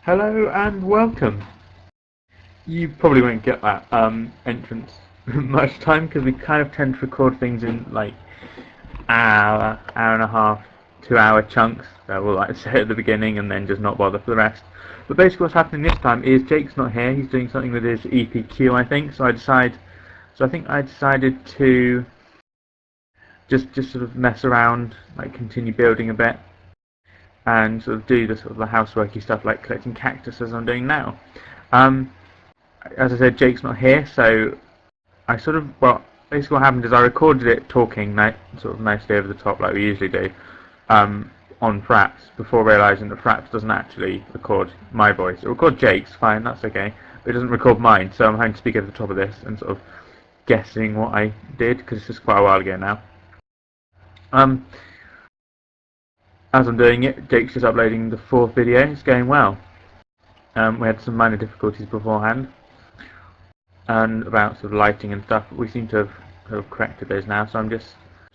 Hello and welcome. You probably won't get that entrance much time because we kind of tend to record things in like hour and a half, 2 hour chunks. So we'll like say at the beginning and then just not bother for the rest. But basically what's happening this time is Jake's not here. He's doing something with his EPQ, I think. So I think I decided to just sort of mess around, like continue building a bit, and sort of do the sort of the houseworky stuff like collecting cactus as I'm doing now. As I said, Jake's not here, so basically what happened is I recorded it talking sort of nicely over the top like we usually do on Fraps before realising that Fraps doesn't actually record my voice. It records Jake's, fine, that's okay, but it doesn't record mine, so I'm having to speak over the top of this and sort of guessing what I did because it's just quite a while ago now. As I'm doing it, Jake's just uploading the 4th video. It's going well. We had some minor difficulties beforehand, and about sort of lighting and stuff. We seem to have corrected those now, so I'm just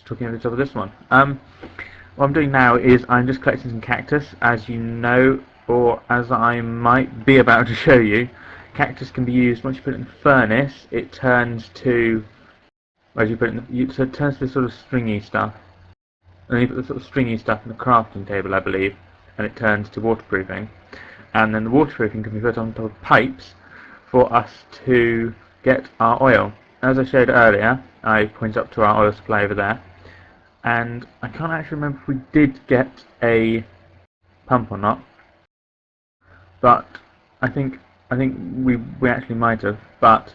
talking over the top of this one. What I'm doing now is I'm just collecting some cactus. As you know, or as I might be about to show you, cactus can be used once you put it in the furnace. It turns to, as you put it in so it turns to this sort of stringy stuff. And then you put the sort of stringy stuff in the crafting table, I believe, and it turns to waterproofing. And then the waterproofing can be put on top of pipes for us to get our oil. As I showed earlier, I pointed up to our oil supply over there, and I can't actually remember if we did get a pump or not, but I think we actually might have. But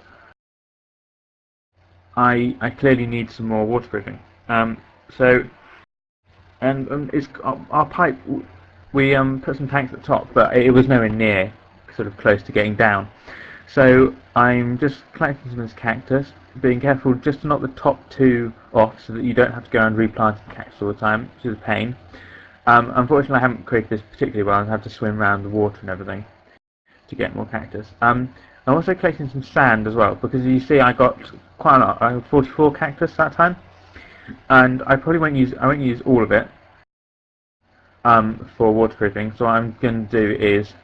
I clearly need some more waterproofing. It's our pipe. We put some tanks at the top, but it was nowhere near sort of close to getting down. So I'm just collecting some of this cactus, being careful just to knock the top 2 off so that you don't have to go and replant the cactus all the time, which is a pain. Unfortunately, I haven't created this particularly well. I have to swim around the water and everything to get more cactus. I'm also collecting some sand as well because you see I got quite a lot. I had 44 cactus that time. And I won't use all of it for waterproofing. So what I'm going to do is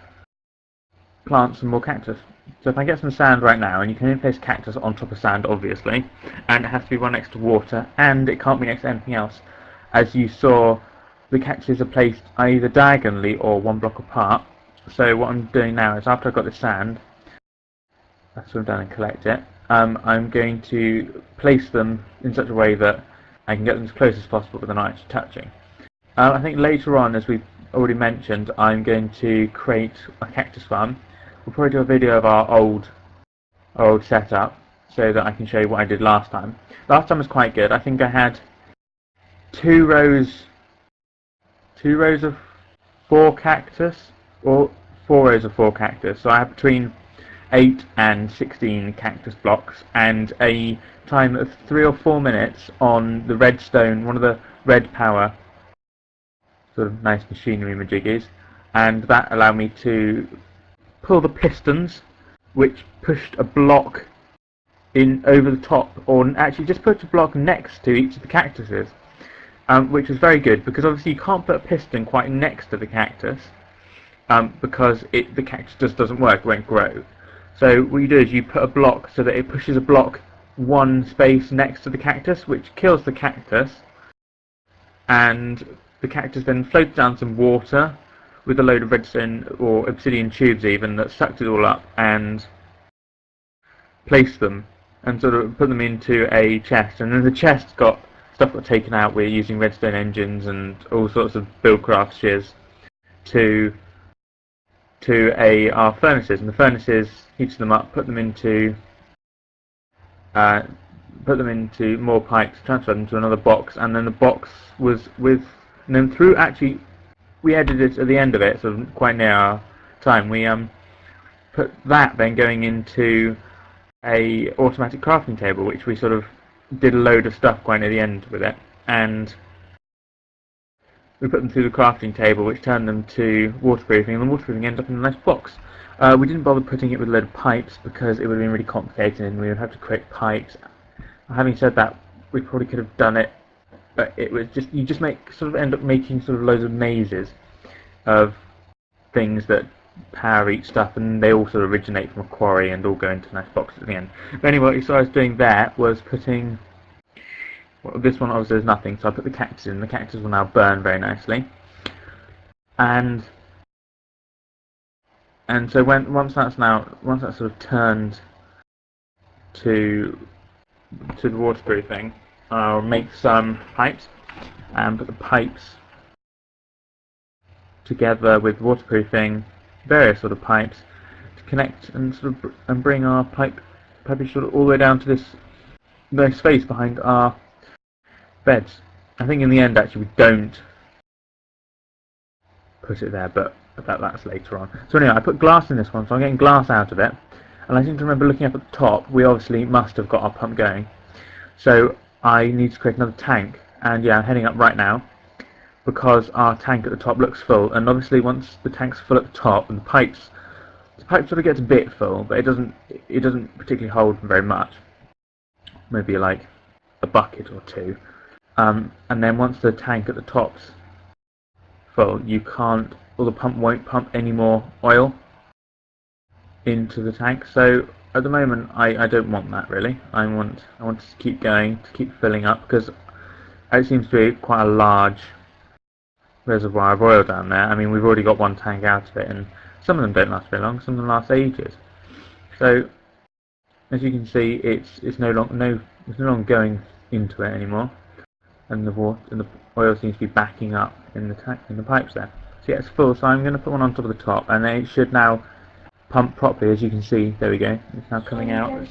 plant some more cactus. So if I get some sand right now, and you can only place cactus on top of sand, obviously, and it has to be one next to water, and it can't be next to anything else. As you saw, the cactuses are placed either diagonally or 1 block apart. So what I'm doing now is after I've got the sand, I've swim down and collect it. I'm going to place them in such a way that I can get them as close as possible but they're not actually touching. I think later on, as we've already mentioned, I'm going to create a cactus farm. We'll probably do a video of our old setup so that I can show you what I did last time. Last time was quite good. I think I had 2 rows of 4 cactus, or 4 rows of 4 cactus. So I have between 8 and 16 cactus blocks and a time of 3 or 4 minutes on the redstone, one of the red power sort of nice machinery majiggies, and that allowed me to pull the pistons which pushed a block in over the top, or actually just put a block next to each of the cactuses, which was very good because obviously you can't put a piston quite next to the cactus because the cactus just doesn't work, it won't grow. So what you do is you put a block so that it pushes a block 1 space next to the cactus, which kills the cactus, and the cactus then floats down some water with a load of redstone or obsidian tubes even that sucked it all up and placed them and sort of put them into a chest, and then the chest got taken out. We're using redstone engines and all sorts of buildcraft shiz to our furnaces, and the furnaces heated them up, put them into more pipes, transferred them to another box, and then the box was and then through, actually we edited it at the end of it, so quite near our time, we put that then going into a automatic crafting table, which we sort of did a load of stuff quite near the end with it, and we put them through the crafting table, which turned them to waterproofing, and the waterproofing ended up in a nice box. We didn't bother putting it with a load of pipes because it would have been really complicated and we would have to create pipes. Having said that, we probably could have done it, but it was just, you just end up making sort of loads of mazes of things that power each stuff, and they all sort of originate from a quarry and all go into nice boxes at the end. But anyway, what I was doing there was putting, well, this one obviously there's nothing, so I put the cactus in. The cactus will now burn very nicely, and so once that's sort of turned to the waterproofing, I'll make some pipes and put the pipes together with waterproofing, various sort of pipes, to connect and sort of bring our piping sort of all the way down to this nice space behind our beds. I think in the end actually we don't put it there, but that's later on. So anyway, I put glass in this one, so I'm getting glass out of it. And I seem to remember looking up at the top, we obviously must have got our pump going. So I need to create another tank, and yeah, I'm heading up right now because our tank at the top looks full. And obviously, once the tank's full at the top, and the pipe sort of gets a bit full, but it doesn't particularly hold very much. Maybe like a bucket or two. And then once the tank at the top's full, you can't, or the pump won't pump any more oil into the tank. So at the moment I don't want that really. I want to keep going, to keep filling up, because it seems to be quite a large reservoir of oil down there. I mean, we've already got one tank out of it, and some of them don't last very long, some of them last ages. So as you can see, it's no longer going into it anymore, and the oil seems to be backing up in the tank, in the pipes there. So yeah, it's full, so I'm going to put one on top of the top, and then it should now pump properly. As you can see, there we go, it's now coming out.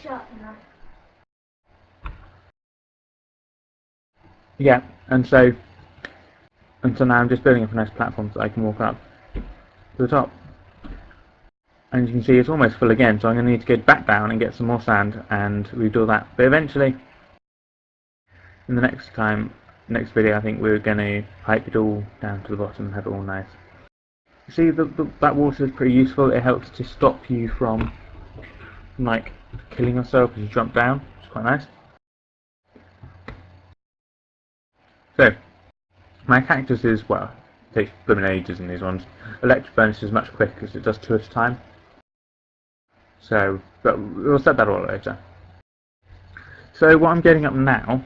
Yeah, and so now I'm just building up a nice platform so I can walk up to the top. And you can see it's almost full again, so I'm going to need to go back down and get some more sand and redo that. But eventually, in the next video, I think we're going to pipe it all down to the bottom and have it all nice. See, that water is pretty useful. It helps to stop you from like killing yourself as you jump down. It's quite nice. So my cactus is, well, it takes blooming ages in these ones. Electric furnace is much quicker because it does 2 at a time. So, but we'll set that all later. So what I'm getting up now,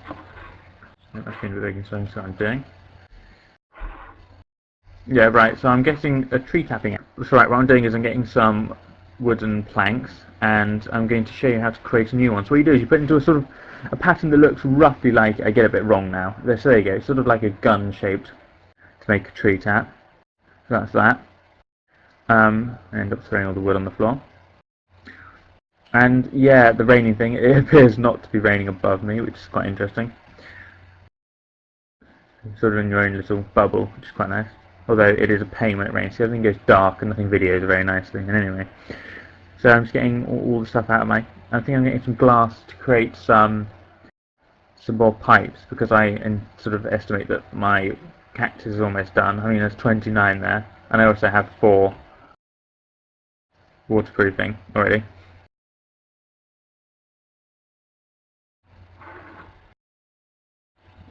I think we're making something what I'm doing. Yeah, right, so I'm getting a tree tapping out. So right, what I'm doing is I'm getting some wooden planks, and I'm going to show you how to create a new one. So what you do is you put it into a sort of a pattern that looks roughly like, I get it a bit wrong now, so there you go, sort of like a gun shaped to make a tree tap. So that's that. I end up throwing all the wood on the floor. And yeah, the raining thing, it appears not to be raining above me, which is quite interesting. Sort of in your own little bubble, which is quite nice. Although it is a pain when it rains. See, everything goes dark and nothing videos very nicely. And anyway, so I'm just getting all the stuff out of my. I think I'm getting some glass to create some more pipes, because I sort of estimate that my cactus is almost done. I mean, there's 29 there, and I also have 4 waterproofing already.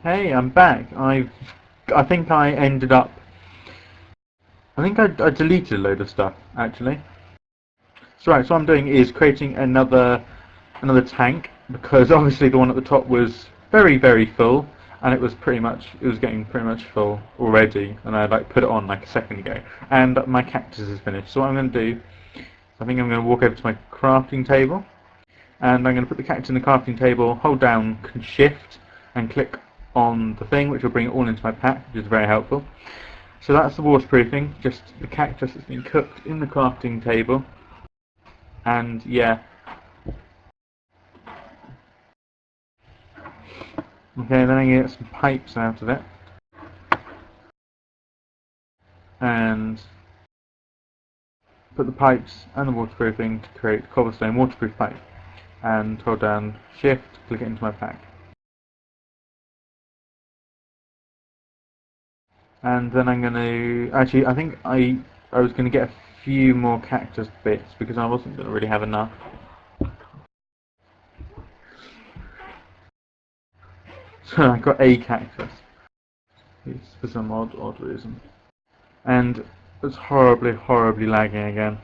Hey, I'm back. I think I ended up. I think I deleted a load of stuff actually. So right, so what I'm doing is creating another tank, because obviously the one at the top was very full, and it was getting pretty much full already, and I like put it on like a second ago, and my cactus is finished. So what I'm going to do, I think I'm going to walk over to my crafting table, and I'm going to put the cactus in the crafting table, hold down Shift, and click on the thing, which will bring it all into my pack, which is very helpful. So that's the waterproofing, just the cactus that's been cooked in the crafting table, and yeah. Okay, then I'm going to get some pipes out of it, and put the pipes and the waterproofing to create cobblestone waterproof pipe, and hold down Shift, click it into my pack. And then I'm going to, actually I think I was going to get a few more cactus bits, because I wasn't going to really have enough. So I got a cactus, for some odd reason. And It's horribly lagging again.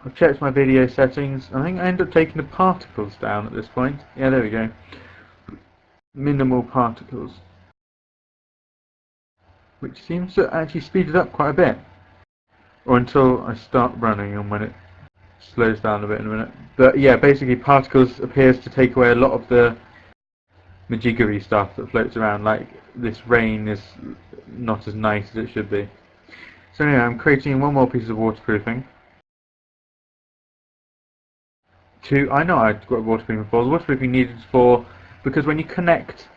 I've checked my video settings. I think I ended up taking the particles down at this point. Yeah, there we go. Minimal particles. Which seems to actually speed it up quite a bit. Or until I start running and when it slows down a bit in a minute. But yeah, basically particles appears to take away a lot of the majiggery stuff that floats around. Like this rain is not as nice as it should be. So anyway, I'm creating one more piece of waterproofing. I know I've got waterproofing for. The waterproofing needed for, because when you connect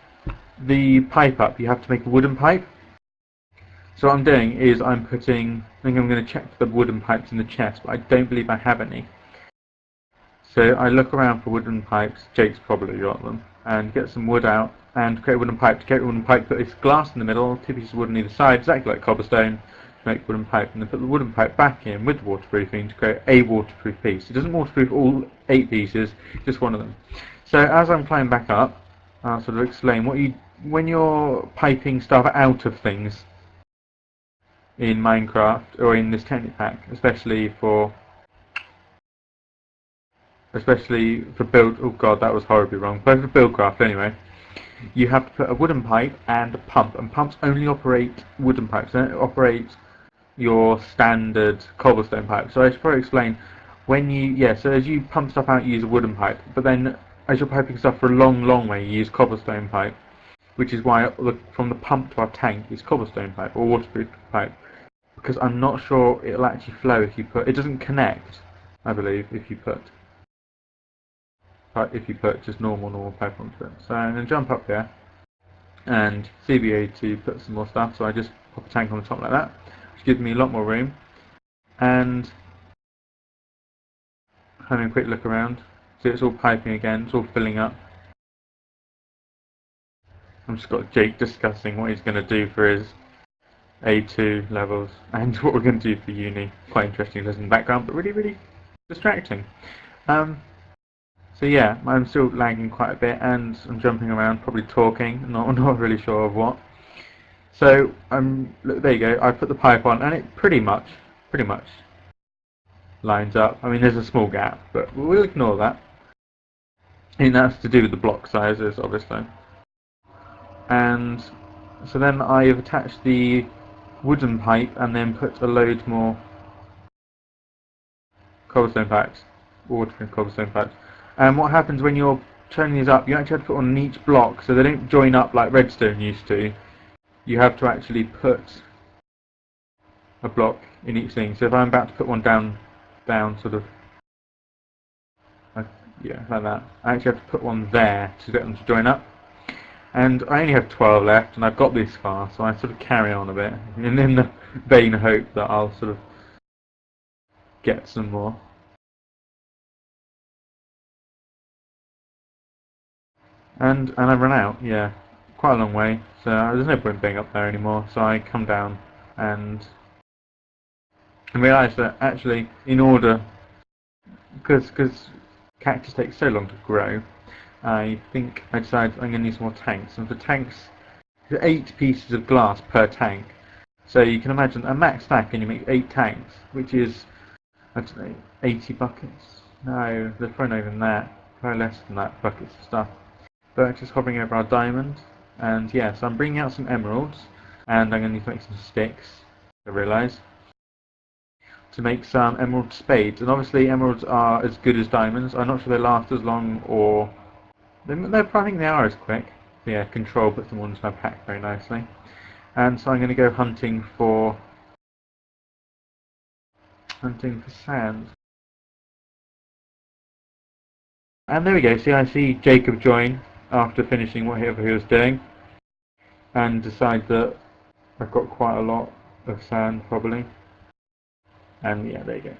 the pipe up, you have to make a wooden pipe. So what I'm doing is I think I'm going to check the wooden pipes in the chest, but I don't believe I have any. So I look around for wooden pipes, Jake's probably got them, and get some wood out and create a wooden pipe. To create a wooden pipe, put this glass in the middle, 2 pieces of wood on either side, exactly like cobblestone, to make a wooden pipe, and then put the wooden pipe back in with the waterproofing to create a waterproof piece. It doesn't waterproof all 8 pieces, just one of them. So as I'm climbing back up, I'll sort of explain when you're piping stuff out of things in Minecraft or in this Tekkit pack, especially for build. Oh god, that was horribly wrong. But for buildcraft anyway, you have to put a wooden pipe and a pump, and pumps only operate wooden pipes. They don't operate your standard cobblestone pipe. So I should probably explain so as you pump stuff out, you use a wooden pipe, but then as you're piping stuff for a long way, you use cobblestone pipe, which is why from the pump to our tank is cobblestone pipe or waterproof pipe. Because I'm not sure it'll actually flow if you put. It doesn't connect, I believe, if you put just normal pipe onto it. So I'm going to jump up here and CBA to put some more stuff. So I just pop a tank on the top like that, which gives me a lot more room. And having a quick look around, see it's all piping again. It's all filling up. I've just got Jake discussing what he's going to do for his A2 levels and what we're going to do for uni. Quite interesting, listening in the background, but really distracting. So yeah, I'm still lagging quite a bit, and I'm jumping around, probably talking, not really sure of what. So look, there you go. I put the pipe on, and it pretty much lines up. I mean, there's a small gap, but we'll ignore that. And that's to do with the block sizes, obviously. And so then I've attached the wooden pipe, and then put a load more cobblestone pipes, watering cobblestone pipes. And what happens when you're turning these up, you actually have to put on each block, so they don't join up like redstone used to. You have to actually put a block in each thing. So if I'm about to put one down sort of, like that, I actually have to put one there to get them to join up. And I only have 12 left, and I've got this far, so I sort of carry on a bit, and in the vain hope that I'll sort of get some more. And I run out, yeah, quite a long way, so there's no point being up there anymore, so I come down and realise that actually, in order, because cactus takes so long to grow, I think I decided I'm going to need some more tanks, and for tanks, 8 pieces of glass per tank, so you can imagine a max stack and you make 8 tanks, which is, I don't know, 80 buckets? No, there's probably not even that, probably less than that buckets of stuff. But just hovering over our diamond, and yeah, so I'm bringing out some emeralds, and I'm going to need to make some sticks, I realise, to make some emerald spades. And obviously emeralds are as good as diamonds. I'm not sure they last as long, or I think they are as quick. But yeah, control puts them all into my pack very nicely. And so I'm going to go hunting for sand. And there we go. See, I see Jacob join after finishing whatever he was doing, and decide that I've got quite a lot of sand probably. And yeah, there you go.